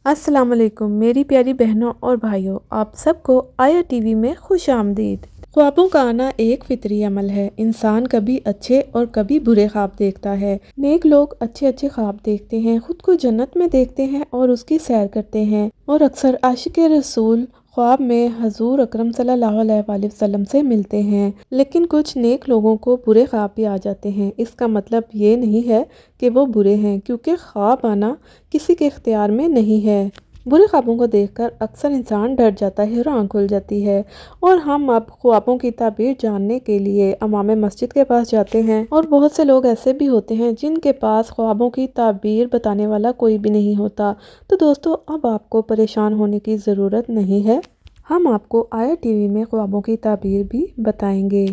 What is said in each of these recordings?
السلام علیکم میری پیاری بہنوں اور بھائیوں، آپ سب کو آیا ٹی وی میں خوش آمدید۔ خوابوں کا آنا ایک فطری عمل ہے۔ انسان کبھی اچھے اور کبھی برے خواب دیکھتا ہے۔ نیک لوگ اچھے اچھے خواب دیکھتے ہیں، خود کو جنت میں دیکھتے ہیں اور اس کی سیر کرتے ہیں، اور اکثر عاشق رسول خواب میں حضور اکرم صلی اللہ علیہ وآلہ وسلم سے ملتے ہیں۔ لیکن کچھ نیک لوگوں کو برے خواب بھی آ جاتے ہیں۔ اس کا مطلب یہ نہیں ہے کہ وہ برے ہیں، کیونکہ خواب آنا کسی کے اختیار میں نہیں ہے۔ برے خوابوں کو دیکھ کر اکثر انسان ڈر جاتا ہے اور آنکھ کھل جاتی ہے، اور ہم اب خوابوں کی تعبیر جاننے کے لیے امام مسجد کے پاس جاتے ہیں، اور بہت سے لوگ ایسے بھی ہوتے ہیں جن کے پاس خوابوں کی تعبیر بتانے والا کوئی بھی نہیں ہوتا۔ تو دوستو، اب آپ کو پریشان ہونے کی ضرورت نہیں ہے، ہم آپ کو آیا ٹی وی میں خوابوں کی تعبیر بھی بتائیں گے۔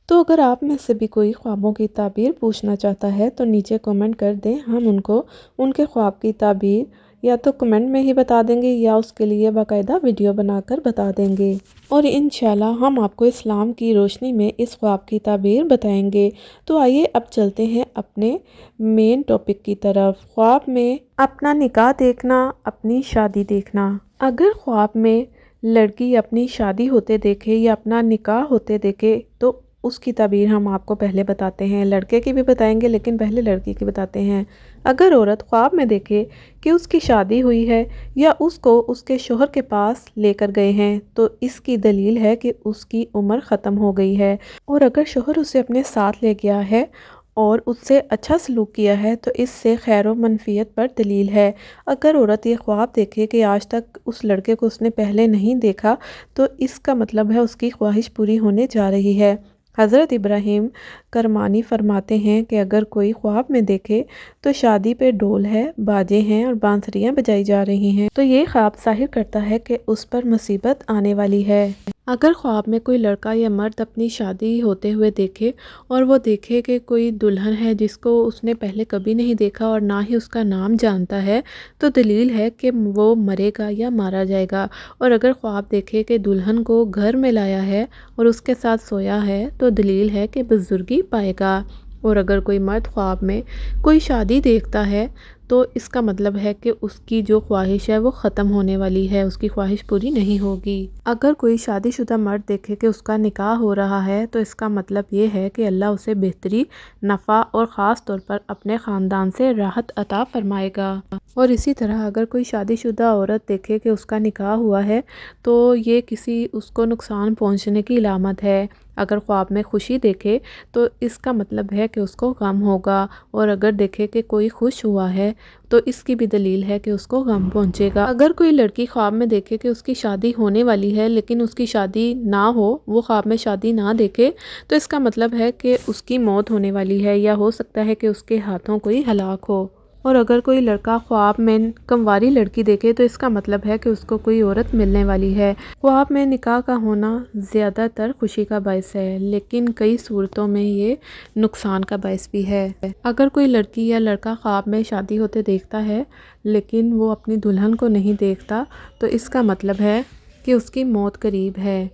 تو اگر آپ میں سے بھی کوئی خوابوں کی تعبیر پوچھنا چاہتا ہے تو نیچے کمنٹ کر دیں، ہم ان کو ان کے خواب کی تعبیر یا تو کمنٹ میں ہی بتا دیں گے یا اس کے لیے باقاعدہ ویڈیو بنا کر بتا دیں گے، اور انشاءاللہ ہم آپ کو اسلام کی روشنی میں اس خواب کی تعبیر بتائیں گے۔ تو آئیے اب چلتے ہیں اپنے مین ٹاپک کی طرف۔ خواب میں اپنا نکاح دیکھنا، اپنی شادی دیکھنا۔ اگر خواب میں لڑکی اپنی شادی ہوتے دیکھے یا اپنا نکاح ہوتے دیکھے تو اس کی تعبیر ہم آپ کو پہلے بتاتے ہیں، لڑکے کی بھی بتائیں گے لیکن پہلے لڑکی کی بتاتے ہیں۔ اگر عورت خواب میں دیکھے کہ اس کی شادی ہوئی ہے یا اس کو اس کے شوہر کے پاس لے کر گئے ہیں تو اس کی دلیل ہے کہ اس کی عمر ختم ہو گئی ہے، اور اگر شوہر اسے اپنے ساتھ لے گیا ہے اور اس سے اچھا سلوک کیا ہے تو اس سے خیر و منفیت پر دلیل ہے۔ اگر عورت یہ خواب دیکھے کہ آج تک اس لڑکے کو اس نے پہلے نہیں دیکھا تو اس کا مطلب ہے اس کی خواہش پوری ہونے جا رہی ہے۔ حضرت ابراہیم کرمانی فرماتے ہیں کہ اگر کوئی خواب میں دیکھے تو شادی پہ ڈول ہے، باجے ہیں اور بانسریاں بجائی جا رہی ہیں تو یہ خواب ظاہر کرتا ہے کہ اس پر مصیبت آنے والی ہے۔ اگر خواب میں کوئی لڑکا یا مرد اپنی شادی ہوتے ہوئے دیکھے اور وہ دیکھے کہ کوئی دلہن ہے جس کو اس نے پہلے کبھی نہیں دیکھا اور نہ ہی اس کا نام جانتا ہے تو دلیل ہے کہ وہ مرے گا یا مارا جائے گا، اور اگر خواب دیکھے کہ دلہن کو گھر میں لایا ہے اور اس کے ساتھ سویا ہے تو دلیل ہے کہ بزرگی پائے گا، اور اگر کوئی مرد خواب میں کوئی شادی دیکھتا ہے تو اس کا مطلب ہے کہ اس کی جو خواہش ہے وہ ختم ہونے والی ہے، اس کی خواہش پوری نہیں ہوگی۔ اگر کوئی شادی شدہ مرد دیکھے کہ اس کا نکاح ہو رہا ہے تو اس کا مطلب یہ ہے کہ اللہ اسے بہتری، نفع اور خاص طور پر اپنے خاندان سے راحت عطا فرمائے گا۔ اور اسی طرح اگر کوئی شادی شدہ عورت دیکھے کہ اس کا نکاح ہوا ہے تو یہ کسی اس کو نقصان پہنچنے کی علامت ہے۔ اگر خواب میں خوشی دیکھے تو اس کا مطلب ہے کہ اس کو غم ہوگا، اور اگر دیکھے کہ کوئی خوش ہوا ہے تو اس کی بھی دلیل ہے کہ اس کو غم پہنچے گا۔ اگر کوئی لڑکی خواب میں دیکھے کہ اس کی شادی ہونے والی ہے لیکن اس کی شادی نہ ہو، وہ خواب میں شادی نہ دیکھے تو اس کا مطلب ہے کہ اس کی موت ہونے والی ہے، یا ہو سکتا ہے کہ اس کے ہاتھوں کوئی ہلاک ہو۔ اور اگر کوئی لڑکا خواب میں کنواری لڑکی دیکھے تو اس کا مطلب ہے کہ اس کو کوئی عورت ملنے والی ہے۔ خواب میں نکاح کا ہونا زیادہ تر خوشی کا باعث ہے، لیکن کئی صورتوں میں یہ نقصان کا باعث بھی ہے۔ اگر کوئی لڑکی یا لڑکا خواب میں شادی ہوتے دیکھتا ہے لیکن وہ اپنی دلہن کو نہیں دیکھتا تو اس کا مطلب ہے کہ اس کی موت قریب ہے۔